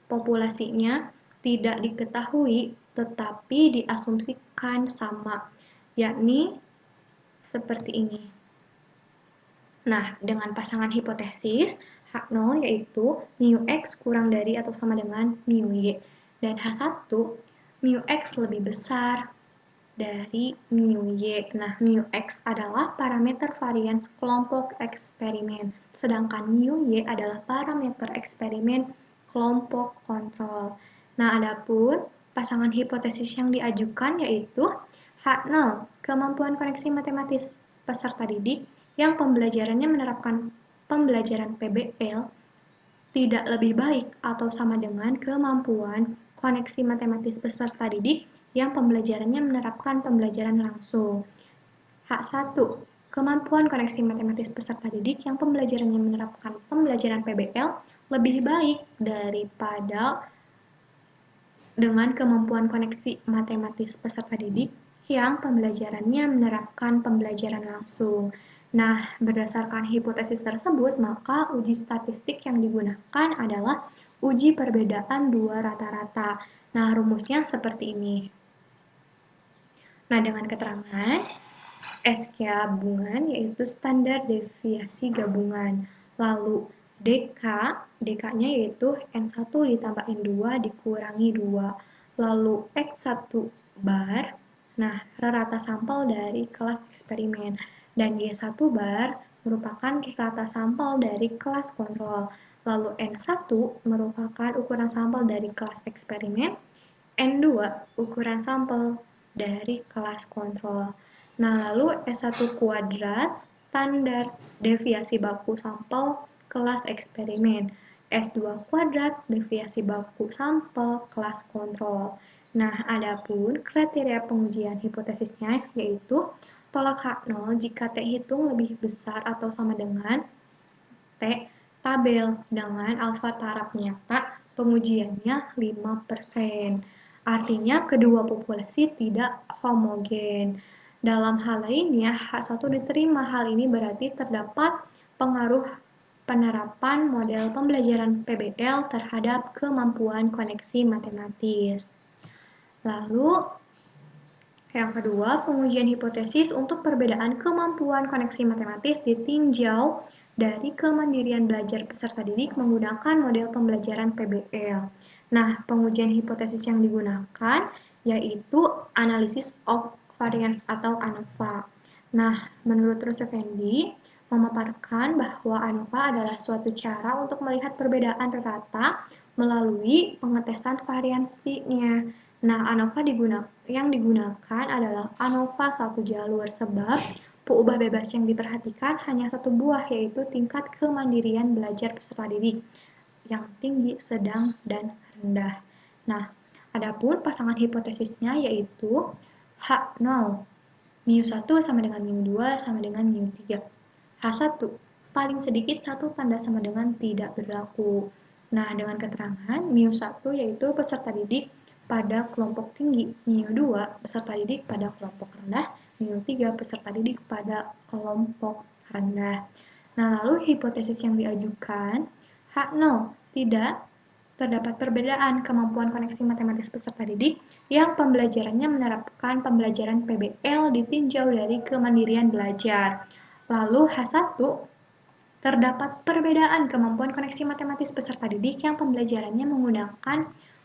populasinya tidak diketahui tetapi diasumsikan sama, yakni seperti ini. Nah, dengan pasangan hipotesis, H0 yaitu mu X kurang dari atau sama dengan mu Y, dan H1 mu X lebih besar dari mu Y. Nah, mu X adalah parameter varians kelompok eksperimen, sedangkan mu Y adalah parameter eksperimen kelompok kontrol. Nah, adapun pasangan hipotesis yang diajukan yaitu H0, kemampuan koneksi matematis peserta didik yang pembelajarannya menerapkan pembelajaran PBL tidak lebih baik atau sama dengan kemampuan koneksi matematis peserta didik yang pembelajarannya menerapkan pembelajaran langsung. H1. Kemampuan koneksi matematis peserta didik yang pembelajarannya menerapkan pembelajaran PBL lebih baik daripada dengan kemampuan koneksi matematis peserta didik yang pembelajarannya menerapkan pembelajaran langsung. Nah, berdasarkan hipotesis tersebut, maka uji statistik yang digunakan adalah uji perbedaan dua rata-rata. Nah, rumusnya seperti ini. Nah, dengan keterangan S gabungan yaitu standar deviasi gabungan. Lalu DK-nya yaitu N1 ditambah N2 dikurangi 2. Lalu X1 bar, nah rata sampel dari kelas eksperimen. Dan Y1 bar merupakan rata sampel dari kelas kontrol. Lalu N1 merupakan ukuran sampel dari kelas eksperimen. N2 ukuran sampel dari kelas kontrol. Nah, lalu S1 kuadrat standar deviasi baku sampel kelas eksperimen. S2 kuadrat deviasi baku sampel kelas kontrol. Nah, adapun kriteria pengujian hipotesisnya yaitu tolak H0 jika T hitung lebih besar atau sama dengan T tabel dengan alfa taraf nyata pengujiannya 5%. Artinya kedua populasi tidak homogen. Dalam hal lainnya, H1 diterima. Hal ini berarti terdapat pengaruh penerapan model pembelajaran PBL terhadap kemampuan koneksi matematis. Lalu, yang kedua, pengujian hipotesis untuk perbedaan kemampuan koneksi matematis ditinjau dari kemandirian belajar peserta didik menggunakan model pembelajaran PBL. Nah, pengujian hipotesis yang digunakan yaitu analisis of variance atau ANOVA. Nah, menurut Rus Effendi, memaparkan bahwa ANOVA adalah suatu cara untuk melihat perbedaan rata melalui pengetesan variansinya. Nah, ANOVA yang digunakan adalah ANOVA satu jalur sebab peubah bebas yang diperhatikan hanya satu buah, yaitu tingkat kemandirian belajar peserta didik yang tinggi, sedang, dan rendah. Nah, adapun pasangan hipotesisnya yaitu H0, mu1 sama dengan mu2 sama dengan mu3. H1, paling sedikit satu tanda sama dengan tidak berlaku. Nah, dengan keterangan mu1 yaitu peserta didik pada kelompok tinggi, mu2 peserta didik pada kelompok rendah, mu3 peserta didik pada kelompok rendah. Nah, lalu hipotesis yang diajukan H0 tidak terdapat perbedaan kemampuan koneksi matematis peserta didik yang pembelajarannya menerapkan pembelajaran PBL ditinjau dari kemandirian belajar. Lalu H1 terdapat perbedaan kemampuan koneksi matematis peserta didik yang pembelajarannya menggunakan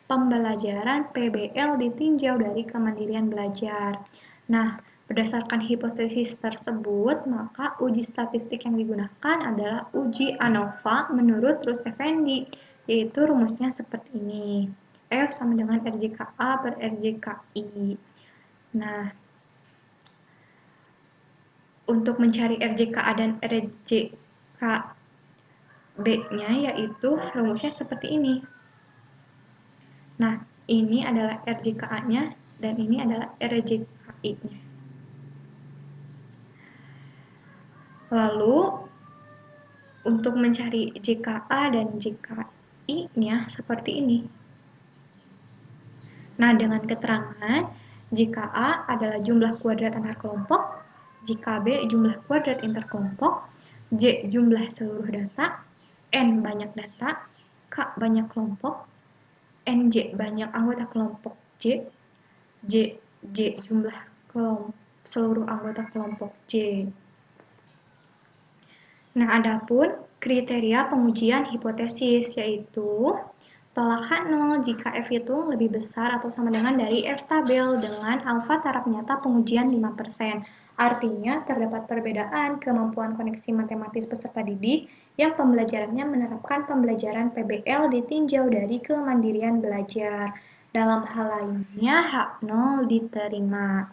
pembelajaran PBL ditinjau dari kemandirian belajar. Nah, berdasarkan hipotesis tersebut, maka uji statistik yang digunakan adalah uji ANOVA menurut Rus Effendi, yaitu rumusnya seperti ini. F sama dengan RJKA per RJKI. Nah, untuk mencari RJKA dan RJKI B-nya yaitu rumusnya seperti ini. Nah, ini adalah RJKA-nya dan ini adalah RJKI-nya. Lalu, untuk mencari JKA dan JKI-nya seperti ini. Nah, dengan keterangan JKA adalah jumlah kuadrat antar kelompok, JKB jumlah kuadrat interkelompok, J jumlah seluruh data, N banyak data, K banyak kelompok, NJ banyak anggota kelompok J, J jumlah seluruh anggota kelompok J. Nah, adapun kriteria pengujian hipotesis yaitu tolak H0 jika F hitung lebih besar atau sama dengan dari F tabel dengan alfa taraf nyata pengujian 5%. Artinya, terdapat perbedaan kemampuan koneksi matematis peserta didik yang pembelajarannya menerapkan pembelajaran PBL ditinjau dari kemandirian belajar. Dalam hal lainnya, H0 diterima.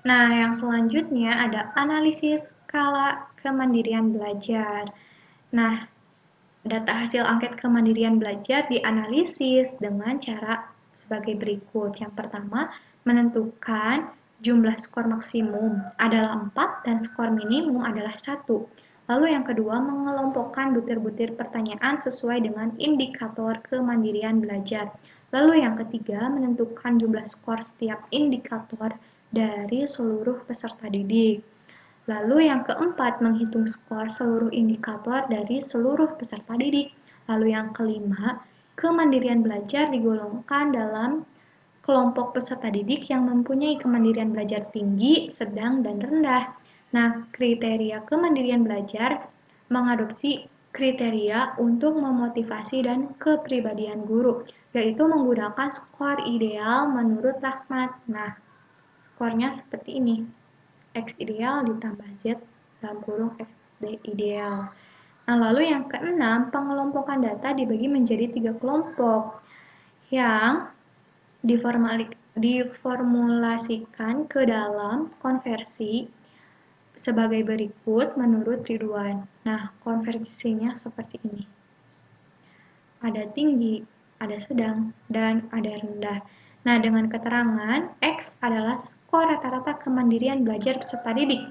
Nah, yang selanjutnya ada analisis skala kemandirian belajar. Nah, data hasil angket kemandirian belajar dianalisis dengan cara sebagai berikut. Yang pertama, menentukan jumlah skor maksimum adalah 4 dan skor minimum adalah 1. Lalu yang kedua, mengelompokkan butir-butir pertanyaan sesuai dengan indikator kemandirian belajar. Lalu yang ketiga, menentukan jumlah skor setiap indikator dari seluruh peserta didik. Lalu yang keempat, menghitung skor seluruh indikator dari seluruh peserta didik. Lalu yang kelima, kemandirian belajar digolongkan dalam kelompok peserta didik yang mempunyai kemandirian belajar tinggi, sedang, dan rendah. Nah, kriteria kemandirian belajar mengadopsi kriteria untuk memotivasi dan kepribadian guru, yaitu menggunakan skor ideal menurut Rahmat. Nah, skornya seperti ini. X ideal ditambah Z dalam kurung XD ideal. Nah, lalu yang keenam, pengelompokan data dibagi menjadi 3 kelompok yang diformulasikan ke dalam konversi sebagai berikut menurut Ridwan. Nah, konversinya seperti ini. Ada tinggi, ada sedang, dan ada rendah. Nah, dengan keterangan, X adalah skor rata-rata kemandirian belajar peserta didik.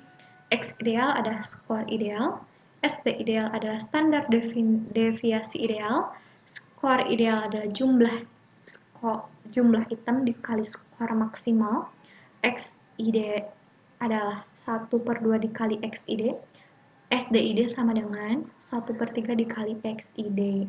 X ideal adalah skor ideal, SD ideal adalah standar deviasi ideal, skor ideal adalah jumlah item dikali skor maksimal, XID adalah 1/2 dikali XID, SDID sama dengan 1/3 dikali XID.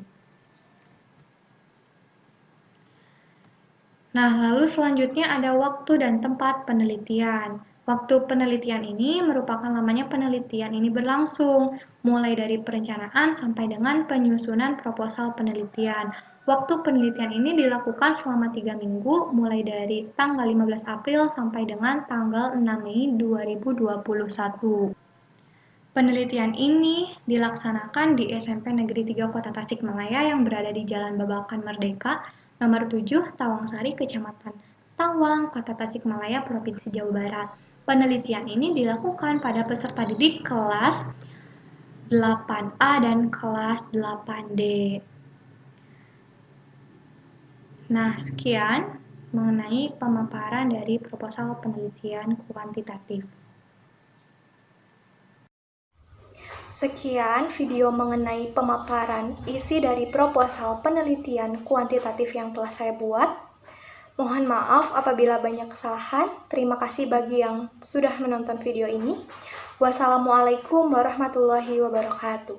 Nah, lalu selanjutnya ada waktu dan tempat penelitian. Waktu penelitian ini merupakan lamanya penelitian ini berlangsung, mulai dari perencanaan sampai dengan penyusunan proposal penelitian. Waktu penelitian ini dilakukan selama 3 minggu, mulai dari tanggal 15 April sampai dengan tanggal 6 Mei 2021. Penelitian ini dilaksanakan di SMP Negeri 3 Kota Tasikmalaya yang berada di Jalan Babakan Merdeka, nomor 7, Tawangsari, Kecamatan Tawang, Kota Tasikmalaya, Provinsi Jawa Barat. Penelitian ini dilakukan pada peserta didik kelas 8A dan kelas 8D. Nah, sekian mengenai pemaparan dari proposal penelitian kuantitatif. Sekian video mengenai pemaparan isi dari proposal penelitian kuantitatif yang telah saya buat. Mohon maaf apabila banyak kesalahan. Terima kasih bagi yang sudah menonton video ini. Wassalamualaikum warahmatullahi wabarakatuh.